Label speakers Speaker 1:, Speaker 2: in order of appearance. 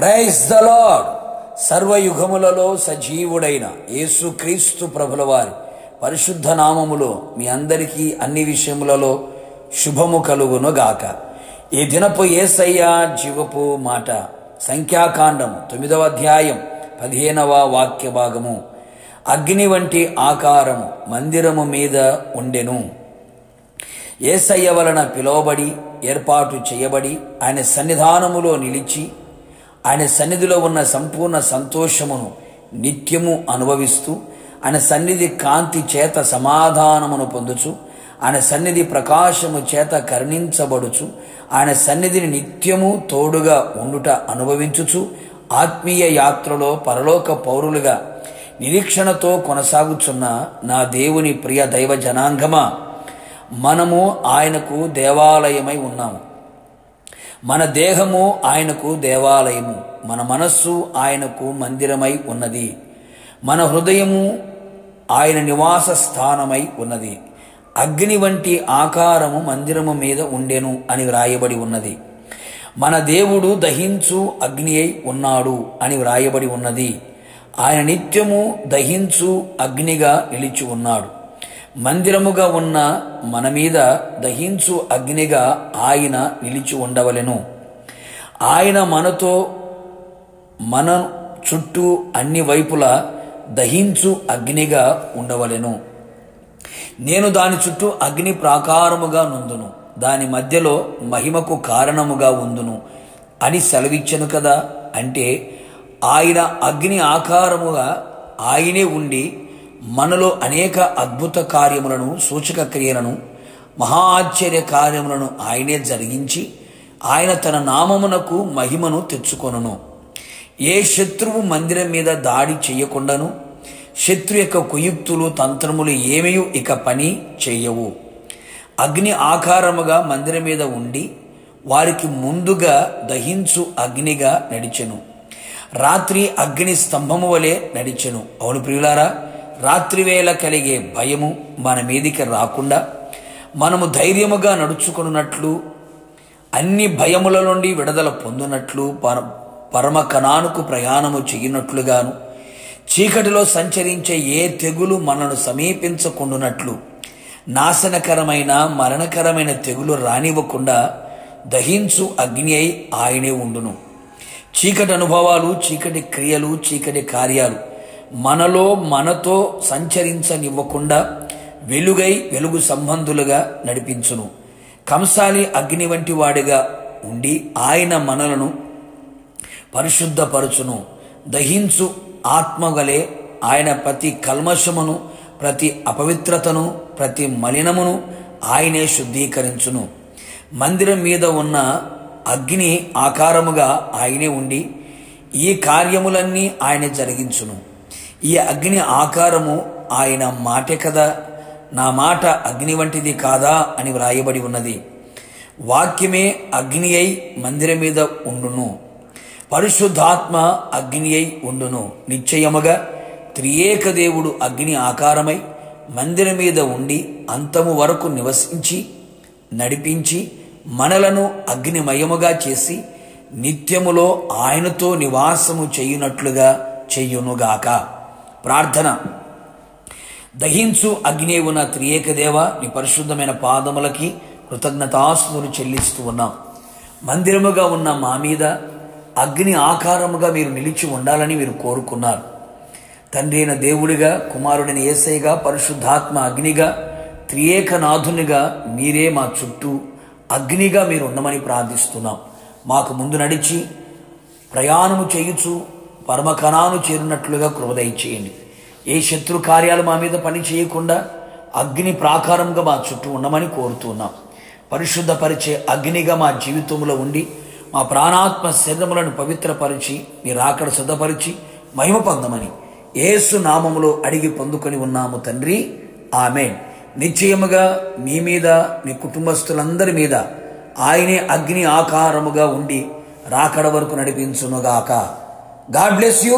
Speaker 1: Praise the lord. సర్వయుగములలో సజీవుడైన యేసుక్రీస్తు ప్రభుల వారి పరిశుద్ధ నామములో మీ అందరికీ అన్ని విషయములలో శుభము కలుగును గాక. ఈ దినపు యేసయ్య జీవపు మాట సంఖ్యాకాండము 9వ అధ్యాయం 15వ వాక్య భాగము. అగ్ని వంటి ఆకారము మందిరము మీద ఉండెను. యేసయ్య వలన పిలువబడి ఏర్పాటు చేయబడి ఆయన సన్నిధానములో నిలిచి ఆయన సన్నిధిలో ఉన్న సంపూర్ణ సంతోషమును నిత్యము అనుభవిస్తూ ఆయన సన్నిధి కాంతి చేత సమాధానమును పొందుచు ఆయన సన్నిధి ప్రకాశము చేత కరుణించబడుచు ఆయన సన్నిధిని నిత్యము తోడుగా ఉండుట అనుభవించుచు ఆత్మీయ యాత్రలో పరలోక పౌరులుగా నిరీక్షణతో కొనసాగుచున్న నా దేవుని ప్రియ దైవ జనాంగమా, మనము ఆయనకు దేవాలయమై ఉన్నాము. మన దేహము ఆయనకు దేవాలయము, మన మనస్సు ఆయనకు మందిరమై ఉన్నది, మన హృదయము ఆయన నివాస స్థానమై ఉన్నది. అగ్ని వంటి ఆకారము మందిరము మీద ఉండెను అని వ్రాయబడి ఉన్నది. మన దేవుడు దహించు అగ్ని అయి ఉన్నాడు అని వ్రాయబడి ఉన్నది. ఆయన నిత్యము దహించు అగ్నిగా నిలిచి ఉన్నాడు. మందిరముగా ఉన్న మన మీద దహించు అగ్నిగా ఆయన నిలిచి ఉండవలెను. ఆయన మనతో మన చుట్టూ అన్ని వైపులా దహించు అగ్నిగా ఉండవలెను. నేను దాని చుట్టూ అగ్ని ప్రాకారముగా నుందును, దాని మధ్యలో మహిమకు కారణముగా ఉందును అని సెలవిచ్చెను కదా. అంటే ఆయన అగ్ని ఆకారముగా ఆయనే ఉండి మనలో అనేక అద్భుత కార్యములను, సూచక క్రియలను, మహా ఆశ్చర్య కార్యములను ఆయనే జరిగించి ఆయన తన నామమునకు మహిమను తెచ్చుకొనును. ఏ శత్రువు మందిరం మీద దాడి చెయ్యకుండాను శత్రు యొక్క కుయుక్తులు తంత్రములు ఏమీ ఇక పని చెయ్యవు. అగ్ని ఆకారముగా మందిరం మీద ఉండి వారికి ముందుగా దహించు అగ్నిగా నడిచెను. రాత్రి అగ్ని స్తంభము వలె నడిచెను. అవును ప్రియులారా, రాత్రివేళ కలిగే భయము మన మీదికి రాకుండా మనము ధైర్యముగా నడుచుకున్నట్లు, అన్ని భయముల నుండి విడుదల పొందినట్లు, పరమ కనానుకు ప్రయాణము చేయనట్లుగాను, చీకటిలో సంచరించే ఏ తెగులు మనను సమీపించకుండునట్లు, నాశనకరమైన మరణకరమైన తెగులు రానివ్వకుండా దహించు అగ్ని అయి ఆయనే ఉండును. చీకటి అనుభవాలు, చీకటి క్రియలు, చీకటి కార్యాలు మనతో సంచరించనివ్వకుండా వెలుగై వెలుగు సంబంధులుగా నడిపించును. కంసాలి అగ్ని వంటి వాడిగా ఉండి ఆయన మనలను పరిశుద్ధపరచును. దహించు ఆత్మగలే ఆయన ప్రతి కల్మషమును, ప్రతి అపవిత్రతను, ప్రతి మలినమును ఆయనే శుద్ధీకరించును. మందిరం మీద ఉన్న అగ్ని ఆకారముగా ఆయనే ఉండి ఈ కార్యములన్నీ ఆయన జరిగించును. ఈ అగ్ని ఆకారము ఆయన మాటే కదా, నా మాట అగ్ని వంటిది కాదా అని వ్రాయబడి ఉన్నది. వాక్యమే అగ్ని అయి మందిరం మీద ఉండును, పరిశుద్ధాత్మ అగ్ని అయి ఉండును. నిశ్చయముగా త్రియేక దేవుడు అగ్ని ఆకారమై మందిరం మీద ఉండి అంతము వరకు నివసించి నడిపించి మనలను అగ్నిమయముగా చేసి నిత్యములో ఆయనతో నివాసము చేయునట్లుగా చేయునుగాక. ప్రార్థన. దహించు అగ్ని ఉన్న త్రియేక దేవ, నీ పరిశుద్ధమైన పాదములకి కృతజ్ఞతాస్తుతులు చెల్లిస్తూ ఉన్నాం. మందిరముగా ఉన్న మా మీద అగ్ని ఆకారముగా మీరు నిలిచి ఉండాలని మీరు కోరుకున్నారు. తండ్రి అయిన దేవుడిగా, కుమారుడైన యేసయ్యగా, పరిశుద్ధాత్మ అగ్నిగా, త్రియేక నాథునిగా మీరే మా చుట్టూ అగ్నిగా మీరు ఉండమని ప్రార్థిస్తున్నాం. మాకు ముందు నడిచి ప్రయాణము చేయుచు పరమకణాను చేరినట్లుగా కృప దయచేయండి. ఏ శత్రు కార్యాలు మా మీద పని చేయకుండా అగ్ని ప్రాకారంగా మా చుట్టూ ఉండమని కోరుతున్నాం. పరిశుద్ధపరిచే అగ్నిగా మా జీవితంలో ఉండి మా ప్రాణాత్మ శరీరములను పవిత్రపరిచి మీ రాకడ సిద్ధపరిచి మహిమ పొందమని యేసు నామములో అడిగి పొందుకొని ఉన్నాము తండ్రి, ఆమేన్. నిశ్చయముగా మీ మీద, మీ కుటుంబస్తులందరి మీద ఆయనే అగ్ని ఆకారముగా ఉండి రాకడ వరకు నడిపించునుగాక. God bless you.